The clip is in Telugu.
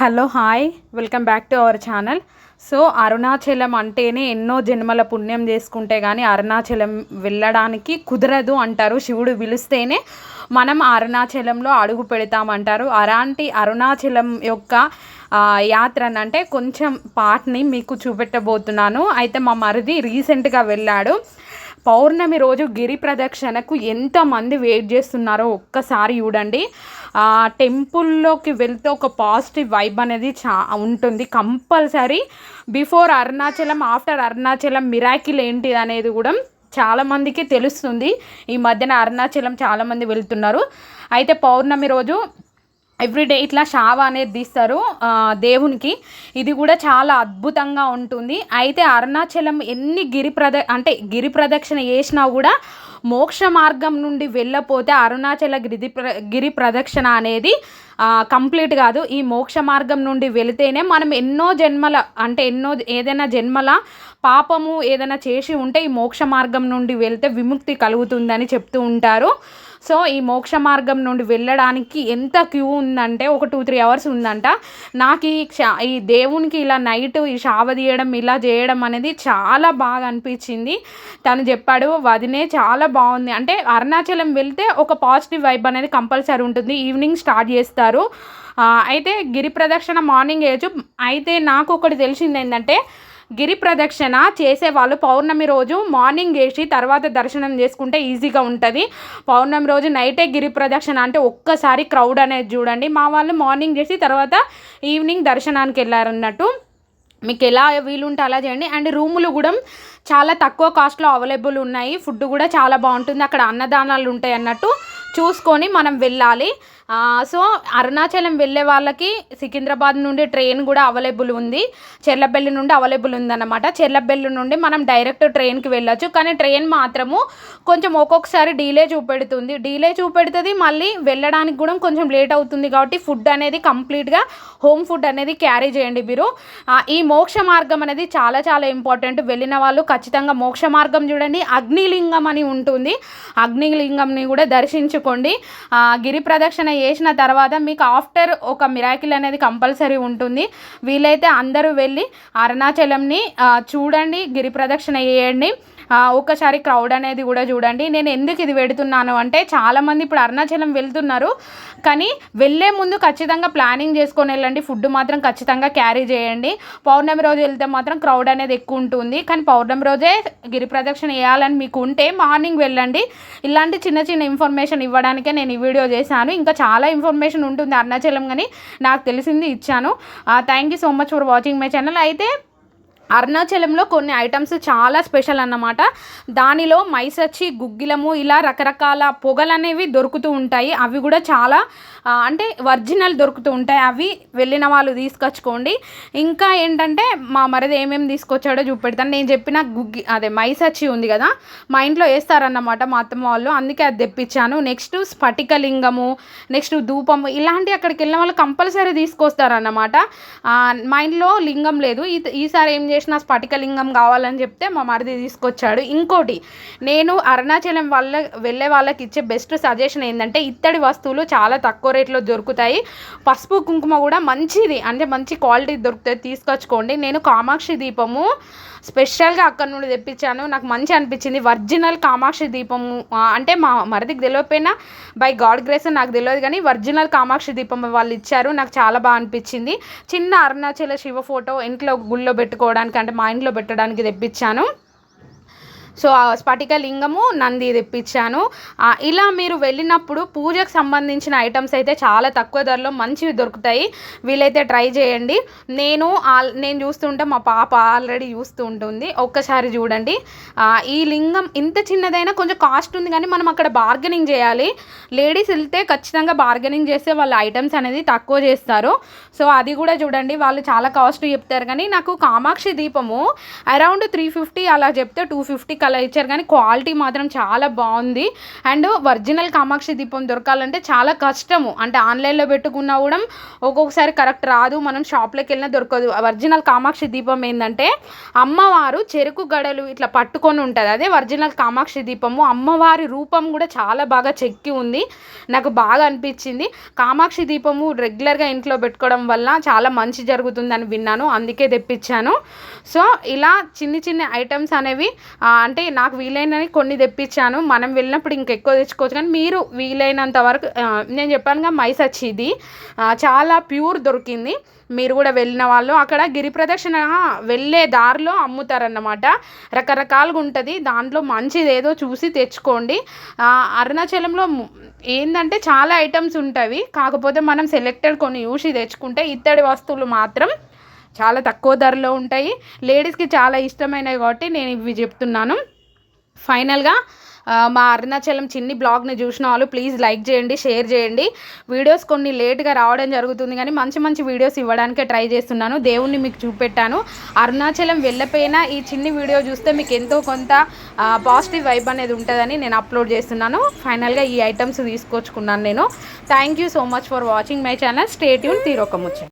Hello hi welcome back to our channel. So Arunachalam అంటేనే ఎన్నో జన్మల పుణ్యం చేసుకుంటే కానీ అరుణాచలం వెళ్ళడానికి కుదరదు అంటారు. శివుడు పిలిస్తేనే మనం అరుణాచలంలో అడుగు పెడతామంటారు. అలాంటి అరుణాచలం యొక్క యాత్రను అంటే కొంచెం పార్ట్ని మీకు చూపెట్టబోతున్నాను. అయితే మా మరిది రీసెంట్గా వెళ్ళాడు. పౌర్ణమి రోజు గిరి ప్రదక్షిణకు ఎంతమంది వెయిట్ చేస్తున్నారో ఒక్కసారి చూడండి. టెంపుల్లోకి వెళ్తే ఒక పాజిటివ్ వైబ్ అనేది ఉంటుంది compulsory. Before Arunachalam, after Arunachalam miracle ఏంటి అనేది కూడా చాలామందికి తెలుస్తుంది. ఈ మధ్యన అరుణాచలం చాలామంది వెళ్తున్నారు. అయితే పౌర్ణమి రోజు ఎవ్రీడే ఇట్లా షావ అనేది తీస్తారు దేవునికి. ఇది కూడా చాలా అద్భుతంగా ఉంటుంది. అయితే అరుణాచలం ఎన్ని గిరి ప్రదక్షిణ చేసినా కూడా మోక్ష మార్గం నుండి వెళ్ళపోతే అరుణాచల గిరి ప్రదక్షిణ అనేది కంప్లీట్ కాదు. ఈ మోక్ష మార్గం నుండి వెళితేనే మనం ఏదైనా జన్మల పాపము ఏదైనా చేసి ఉంటే ఈ మోక్ష మార్గం నుండి వెళ్తే విముక్తి కలుగుతుందని చెప్తూ ఉంటారు. సో ఈ మోక్ష మార్గం నుండి వెళ్ళడానికి ఎంత క్యూ ఉందంటే ఒక 2-3 అవర్స్ ఉందంట. నాకు ఈ దేవునికి ఇలా నైట్ ఈ షావ తీయడం ఇలా చేయడం అనేది చాలా బాగా అనిపించింది. తను చెప్పాడు, వదినే చాలా బాగుంది అంటే అరుణాచలం వెళ్తే ఒక పాజిటివ్ వైబ్ అనేది కంపల్సరీ ఉంటుంది. ఈవినింగ్ స్టార్ట్ చేస్తారు. అయితే గిరి ప్రదక్షిణ మార్నింగ్ వేయచ్చు. అయితే నాకు ఒకటి తెలిసింది ఏంటంటే గిరి ప్రదక్షిణ చేసేవాళ్ళు పౌర్ణమి రోజు మార్నింగ్ చేసి తర్వాత దర్శనం చేసుకుంటే ఈజీగా ఉంటుంది. పౌర్ణమి రోజు నైటే గిరి ప్రదక్షిణ అంటే ఒక్కసారి క్రౌడ్ అనేది చూడండి. మా వాళ్ళు మార్నింగ్ చేసి తర్వాత ఈవినింగ్ దర్శనానికి వెళ్ళారన్నట్టు. మీకు ఎలా వీలుంటే అలా చేయండి. అండ్ రూములు కూడా చాలా తక్కువ కాస్ట్లో అవైలబుల్ ఉన్నాయి. ఫుడ్ కూడా చాలా బాగుంటుంది. అక్కడ అన్నదానాలు ఉంటాయి అన్నట్టు చూసుకొని మనం వెళ్ళాలి. సో అరుణాచలం వెళ్ళే వాళ్ళకి సికింద్రాబాద్ నుండి ట్రైన్ కూడా అవైలబుల్ ఉంది. చెర్లపల్లి నుండి అవైలబుల్ ఉందన్నమాట. చెర్లపల్లి నుండి మనం డైరెక్ట్ ట్రైన్కి వెళ్ళొచ్చు. కానీ ట్రైన్ మాత్రము కొంచెం ఒక్కొక్కసారి డీలే చూపెడుతుంది. మళ్ళీ వెళ్ళడానికి కూడా కొంచెం లేట్ అవుతుంది. కాబట్టి ఫుడ్ అనేది కంప్లీట్గా హోమ్ ఫుడ్ అనేది క్యారీ చేయండి మీరు. ఈ మోక్ష మార్గం అనేది చాలా చాలా ఇంపార్టెంట్. వెళ్ళిన వాళ్ళు ఖచ్చితంగా మోక్ష మార్గం చూడండి. అగ్నిలింగం అని ఉంటుంది. అగ్నిలింగంని కూడా దర్శించుకోండి. గిరి ప్రదక్షిణ చేసిన తర్వాత మీకు ఆఫ్టర్ ఒక మిరాకిల్ అనేది కంపల్సరీ ఉంటుంది. వీలైతే అందరూ వెళ్ళి అరుణాచలంని చూడండి, గిరి ప్రదక్షిణ చేయండి. ఒకసారి క్రౌడ్ అనేది కూడా చూడండి. నేను ఎందుకు ఇది పెడుతున్నాను అంటే చాలామంది ఇప్పుడు అరుణాచలం వెళ్తున్నారు, కానీ వెళ్ళే ముందు ఖచ్చితంగా ప్లానింగ్ చేసుకొని వెళ్ళండి. ఫుడ్ మాత్రం ఖచ్చితంగా క్యారీ చేయండి. పౌర్ణమి రోజు వెళ్తే మాత్రం క్రౌడ్ అనేది ఎక్కువ ఉంటుంది. కానీ పౌర్ణమి రోజే గిరి ప్రదక్షిణ చేయాలని మీకు ఉంటే మార్నింగ్ వెళ్ళండి. ఇలాంటి చిన్న చిన్న ఇన్ఫర్మేషన్ ఇవ్వడానికే నేను ఈ వీడియో చేశాను. ఇంకా చాలా ఇన్ఫర్మేషన్ ఉంటుంది అరుణాచలం, కానీ నాకు తెలిసింది ఇచ్చాను. Thank you so much for watching my channel. అయితే అరుణాచలంలో కొన్ని ఐటమ్స్ చాలా స్పెషల్ అన్నమాట. దానిలో మైసచ్చి, గుగ్గిలము ఇలా రకరకాల పొగలు అనేవి దొరుకుతూ ఉంటాయి. అవి కూడా చాలా అంటే ఒరిజినల్ దొరుకుతూ ఉంటాయి. అవి వెళ్ళిన వాళ్ళు తీసుకొచ్చుకోండి. ఇంకా ఏంటంటే మా మరిది ఏమేమి తీసుకొచ్చాడో చూపెడతాను. నేను చెప్పిన మైసచ్చి ఉంది కదా, మా ఇంట్లో వేస్తారన్నమాట మా అత్తమ్మ వాళ్ళు, అందుకే అది తెప్పించాను. నెక్స్ట్ స్ఫటికలింగము, నెక్స్ట్ ధూపము, ఇలాంటి అక్కడికి వెళ్ళిన వాళ్ళు కంపల్సరీ తీసుకొస్తారన్నమాట. మా ఇంట్లో లింగం లేదు. ఈసారి ఏం చేసిన స్ఫటికలింగం కావాలని చెప్తే మా మరిది తీసుకొచ్చాడు. ఇంకోటి నేను అరుణాచలం వెళ్ళే వాళ్ళకి ఇచ్చే బెస్ట్ సజెషన్ ఏంటంటే ఇత్తడి వస్తువులు చాలా తక్కువ రేట్లో దొరుకుతాయి. పసుపు కుంకుమ కూడా మంచిది అంటే మంచి క్వాలిటీ దొరుకుతుంది, తీసుకొచ్చుకోండి. నేను కామాక్షి దీపము స్పెషల్గా అక్కడ నుండి తెప్పించాను. నాకు మంచి అనిపించింది. ఒరిజినల్ కామాక్షి దీపము అంటే మా మరిదికి తెలియకపోయినా బై గాడ్ గ్రేస్ నాకు తెలియదు, కానీ ఒరిజినల్ కామాక్షి దీపం వాళ్ళు ఇచ్చారు. నాకు చాలా బాగా అనిపించింది. చిన్న అరుణాచల శివ ఫోటో ఇంట్లో గుళ్ళో పెట్టుకోవడానికి అంటే మా ఇంట్లో పెట్టడానికి తెప్పించాను. సో స్ఫటిక లింగము, నంది తెప్పించాను. ఇలా మీరు వెళ్ళినప్పుడు పూజకు సంబంధించిన ఐటమ్స్ అయితే చాలా తక్కువ ధరలో మంచివి దొరుకుతాయి. వీలైతే ట్రై చేయండి. నేను చూస్తుంటే మా పాప ఆల్రెడీ చూస్తూ ఉంటుంది. ఒక్కసారి చూడండి. ఈ లింగం ఇంత చిన్నదైనా కొంచెం కాస్ట్ ఉంది, కానీ మనం అక్కడ బార్గెనింగ్ చేయాలి. లేడీస్ వెళ్తే ఖచ్చితంగా బార్గెనింగ్ చేస్తే వాళ్ళ ఐటమ్స్ అనేది తక్కువ చేస్తారు. సో అది కూడా చూడండి. వాళ్ళు చాలా కాస్ట్ చెప్తారు, కానీ నాకు కామాక్షి దీపము అరౌండ్ 350 అలా చెప్తే 250 అలా ఇచ్చారు కానీ క్వాలిటీ మాత్రం చాలా బాగుంది. అండ్ ఒరిజినల్ కామాక్షి దీపం దొరకాలంటే చాలా కష్టము. అంటే ఆన్లైన్లో పెట్టుకున్నా కూడా ఒక్కొక్కసారి కరెక్ట్ రాదు, మనం షాప్లోకి వెళ్ళినా దొరకదు. ఒరిజినల్ కామాక్షి దీపం ఏంటంటే అమ్మవారు చెరుకు గడలు ఇట్లా పట్టుకొని ఉంటుంది, అదే ఒరిజినల్ కామాక్షి దీపము. అమ్మవారి రూపం కూడా చాలా బాగా చెక్కి ఉంది, నాకు బాగా అనిపించింది. కామాక్షి దీపము రెగ్యులర్గా ఇంట్లో పెట్టుకోవడం వల్ల చాలా మంచి జరుగుతుందని విన్నాను, అందుకే తెప్పించాను. సో ఇలా చిన్ని చిన్ని ఐటమ్స్ అనేవి అంటే నాకు వీలైనవి కొన్ని తెప్పించాను. మనం వెళ్ళినప్పుడు ఇంకెక్కువ తెచ్చుకోవచ్చు, కానీ మీరు వీలైనంత వరకు నేను చెప్పానుగా మైసచ్చి ఇది చాలా ప్యూర్ దొరికింది. మీరు కూడా వెళ్ళిన వాళ్ళు అక్కడ గిరి ప్రదక్షిణ వెళ్ళే దారిలో అమ్ముతారన్నమాట, రకరకాలుగా ఉంటుంది. దాంట్లో మంచిది ఏదో చూసి తెచ్చుకోండి. అరుణాచలంలో ఏంటంటే చాలా ఐటమ్స్ ఉంటాయి, కాకపోతే మనం సెలెక్టెడ్ కొన్ని చూసి తెచ్చుకుంటే ఇత్తడి వస్తువులు మాత్రం చాలా తక్కువ ధరలో ఉంటాయి. లేడీస్కి చాలా ఇష్టమైనవి కాబట్టి నేను ఇవి చెప్తున్నాను. ఫైనల్గా మా అరుణాచలం చిన్ని బ్లాగ్ని చూసిన వాళ్ళు ప్లీజ్ లైక్ చేయండి, షేర్ చేయండి. వీడియోస్ కొన్ని లేట్గా రావడం జరుగుతుంది కానీ మంచి మంచి వీడియోస్ ఇవ్వడానికే ట్రై చేస్తున్నాను. దేవుణ్ణి మీకు చూపెట్టాను. అరుణాచలం వెళ్ళపోయినా ఈ చిన్ని వీడియో చూస్తే మీకు ఎంతో కొంత పాజిటివ్ వైబ్ అనేది ఉంటుందని నేను అప్లోడ్ చేస్తున్నాను. ఫైనల్గా ఈ ఐటమ్స్ తీసుకొచ్చుకున్నాను నేను. Thank you so much for watching my channel. Stay tuned తీరొక ముచ్చట.